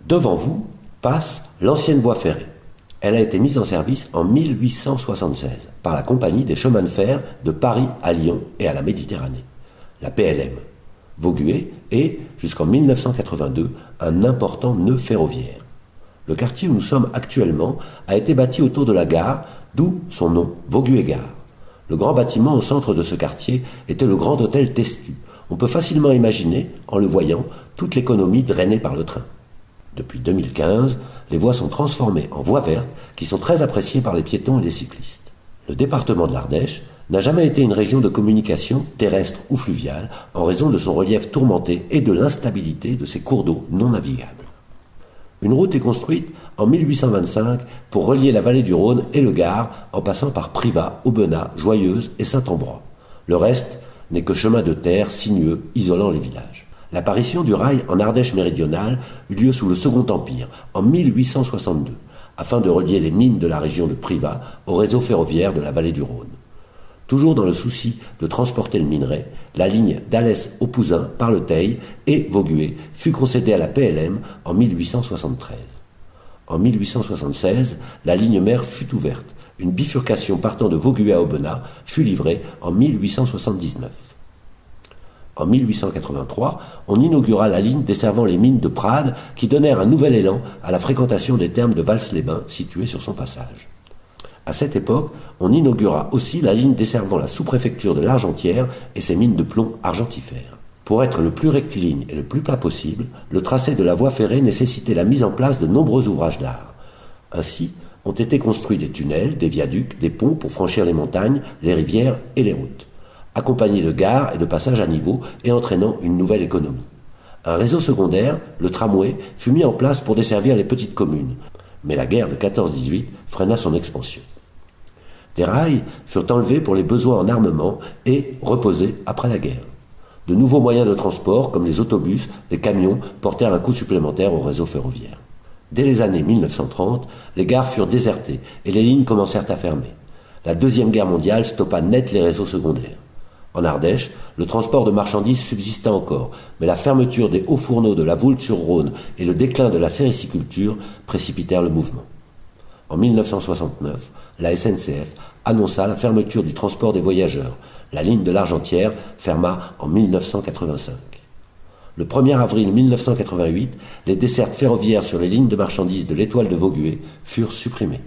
Devant vous passe l'ancienne voie ferrée. Elle a été mise en service en 1876 par la Compagnie des chemins de fer de Paris à Lyon et à la Méditerranée, la PLM. Vaugué est, jusqu'en 1982, un important nœud ferroviaire. Le quartier où nous sommes actuellement a été bâti autour de la gare, d'où son nom, Vaugué-Gare. Le grand bâtiment au centre de ce quartier était le Grand Hôtel Testu. On peut facilement imaginer, en le voyant, toute l'économie drainée par le train. Depuis 2015, les voies sont transformées en voies vertes qui sont très appréciées par les piétons et les cyclistes. Le département de l'Ardèche n'a jamais été une région de communication terrestre ou fluviale en raison de son relief tourmenté et de l'instabilité de ses cours d'eau non navigables. Une route est construite en 1825 pour relier la vallée du Rhône et le Gard en passant par Privas, Aubenas, Joyeuse et Saint-Ambrois. Le reste n'est que chemin de terre sinueux isolant les villages. L'apparition du rail en Ardèche méridionale eut lieu sous le Second Empire, en 1862, afin de relier les mines de la région de Privas au réseau ferroviaire de la vallée du Rhône. Toujours dans le souci de transporter le minerai, la ligne d'Alès au Pouzin par le Teil et Vaugué fut concédée à la PLM en 1873. En 1876, la ligne mère fut ouverte. Une bifurcation partant de Vaugué à Aubenas fut livrée en 1879. En 1883, on inaugura la ligne desservant les mines de Prades qui donnèrent un nouvel élan à la fréquentation des thermes de Vals-les-Bains situés sur son passage. À cette époque, on inaugura aussi la ligne desservant la sous-préfecture de l'Argentière et ses mines de plomb argentifères. Pour être le plus rectiligne et le plus plat possible, le tracé de la voie ferrée nécessitait la mise en place de nombreux ouvrages d'art. Ainsi, ont été construits des tunnels, des viaducs, des ponts pour franchir les montagnes, les rivières et les routes, accompagnés de gares et de passages à niveau et entraînant une nouvelle économie. Un réseau secondaire, le tramway, fut mis en place pour desservir les petites communes, mais la guerre de 14-18 freina son expansion. Des rails furent enlevés pour les besoins en armement et reposés après la guerre. De nouveaux moyens de transport, comme les autobus, les camions, portèrent un coup supplémentaire au réseau ferroviaire. Dès les années 1930, les gares furent désertées et les lignes commencèrent à fermer. La Deuxième Guerre mondiale stoppa net les réseaux secondaires. En Ardèche, le transport de marchandises subsista encore, mais la fermeture des hauts fourneaux de la Voulte-sur-Rhône et le déclin de la sériciculture précipitèrent le mouvement. En 1969, la SNCF annonça la fermeture du transport des voyageurs. La ligne de l'Argentière ferma en 1985. Le 1er avril 1988, les dessertes ferroviaires sur les lignes de marchandises de l'Étoile de Vaugué furent supprimées.